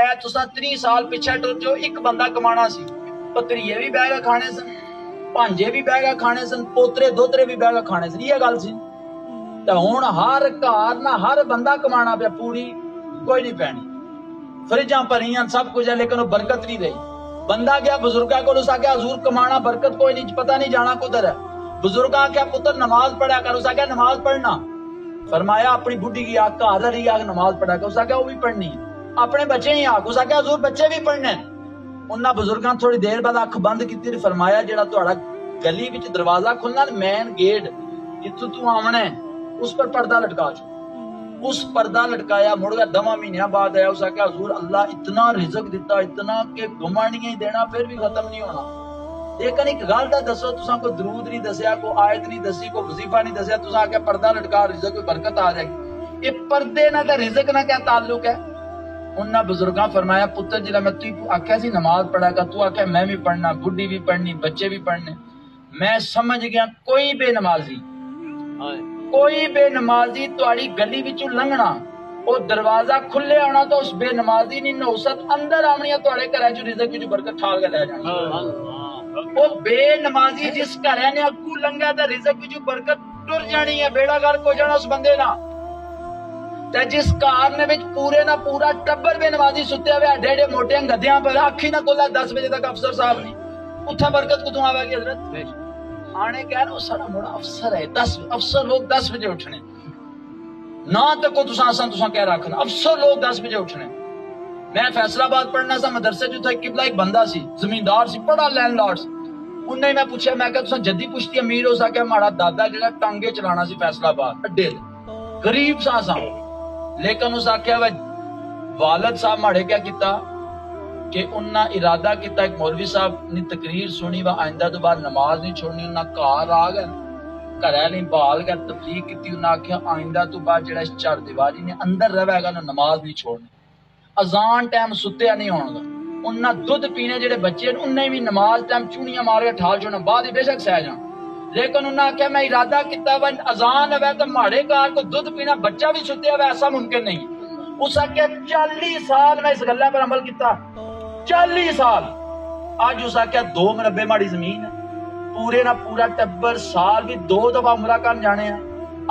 فرمایا تساں 30 سال پیچھے ٹر جو ایک بندہ کمانا سی، پتریے بھی بہ کے کھانے سن، پانجے بھی بہ کے کھانے سن، پوترے دوترے بھی بہ کے کھانے سن، یہ گل سی۔ تے ہن ہر گھر نہ ہر بندہ کمانا پیا، پوری کوئی نہیں پینی، فریجاں بھریاں سب کچھ ہے لیکن وہ برکت نہیں رہی۔ بندہ گیا بزرگاں کو، اس آخیا حضور کمانا برکت کوئی نہیں، پتہ نہیں جانا کدھر ہے۔ بزرگ آخیا پتر نماز پڑھا کر، اس آخیا نماز پڑھنا۔ فرمایا اپنی بڈھی کی آگ گھر رہی آگ نماز پڑھا کر، اس آخیا وہ بھی پڑھنی۔ اپنے بچے ہی آگ، اس آخیا حضور بچے بھی پڑھنے۔ انہاں بزرگاں تھوڑی دیر بعد اکھ بند کی، فرمایا جڑا تہاڈا گلی وچ دروازہ کھلنا مین گیٹ جتوں تو آونا ہے اس پر پردہ لٹکا چھو۔ اس پردہ لٹکایا، مڑ گیا 2 مہینیاں بعد آیا، اس آخیا حضور اللہ اتنا رزق دیتا، اتنا کہ گمانیاں ہی دینا پھر بھی ختم نہیں ہونا۔ لیکن ایک گل تے دسو، تساں کوئی درود نہیں دسیا، کوئی آیت نہیں دسی، کوئی وظیفہ نہیں دسیا، تساں آخیا پردہ لٹکا رزق میں برکت آ جائے گی۔ یہ پردے نہ تے رزق نہ کیا تعلق ہے؟ انہاں بزرگاں فرمایا پتر جڑا میں تو آخیا سی نماز پڑھا کر، تو آخیا میں بھی پڑھنا، بڈھی بھی پڑھنی، بچے بھی پڑھنے۔ میں سمجھ گیا کوئی بے نمازی تہاڈی گلی وچوں لنگنا، وہ دروازہ کھلے آنا تو اس بے نمازی نہیں نوست اندر آنی، تہاڈے گھر چ رزق وچ برکت ٹھال کے لے جانی۔ وہ بے نمازی جس گھر نے اگوں لنگا تے رزق وچ برکت ٹر جانی ہے، بیڑا گرک ہو جانا اس بندے نال۔ تے جس گھر نے وچ پورے نہ پورا ٹبر بے نمازی ستے ہوئے ایڈے ایڈے موٹے گدیاں پر اکھی نہ کھولا 10 بجے تک افسر صاحب نہیں، اتھا برکت کتوں آوے گی حضرت؟ آنے کہہ رہا سارا موڑا افسر ہے، 10 افسر لوگ 10 بجے اٹھنے نہ تک کو تساں کہہ رکھنا افسر لوگ 10 بجے اٹھنے۔ میں فیصلہ آباد پڑھنا سا مدرسے جو تھا، قبلہ ایک بندہ سی زمیندار سی، بڑا لینڈ لارڈ سی۔ انہیں میں پوچھا، میں کہا تساں جدی پشتی امیر ہو سکیا؟ ماڑا دادا جڑا ٹانگے چلانا سی فیصلہ آباد اڈے غریب سا لیکن اس آخیا والد صاحب ماڑے کیا کیتا کہ انہاں ارادہ کیتا، ایک مولوی صاحب نے تقریر سنی و آئندہ تو بعد نماز نہیں چھوڑنی، انہاں گھر آ گئے گھر نہیں بال گئے، تبلیغ کی، انہاں آخیا آئندہ تو بعد جڑا اس چار دیواری نے اندر رہے گا نا نماز نہیں چھوڑنی، اذان ٹائم ستیا نہیں ہونا گا۔ انہاں دودھ پینے جڑے بچے انہیں بھی نماز ٹائم چونیاں مار کے ٹھال چھوڑنا، بعد بے شک سہ جان، لیکن انہاں آخیا میں ارادہ کیتا ہے اذان ہے تو ماڑے گھر کو دودھ پینا بچہ بھی ستیا ہوا ایسا ممکن نہیں۔ اس آخیا 40 سال میں اس گلہ پر عمل کیتا، 40 سال۔ آج اس آخیا 2 مربے ماڑی زمین ہے، پورے نہ پورا ٹبر سال بھی 2 دفعہ عمرہ کر جانے ہیں۔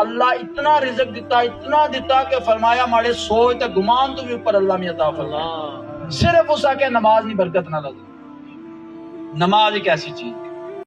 اللہ اتنا رزق دیتا، اتنا دیتا کہ فرمایا ماڑے سوچ تے گمان تو بھی اوپر اللہ میں عطا فرمایا۔ صرف اس آخیا نماز نہیں برکت نہ لگی۔ نماز ایک ایسی چیز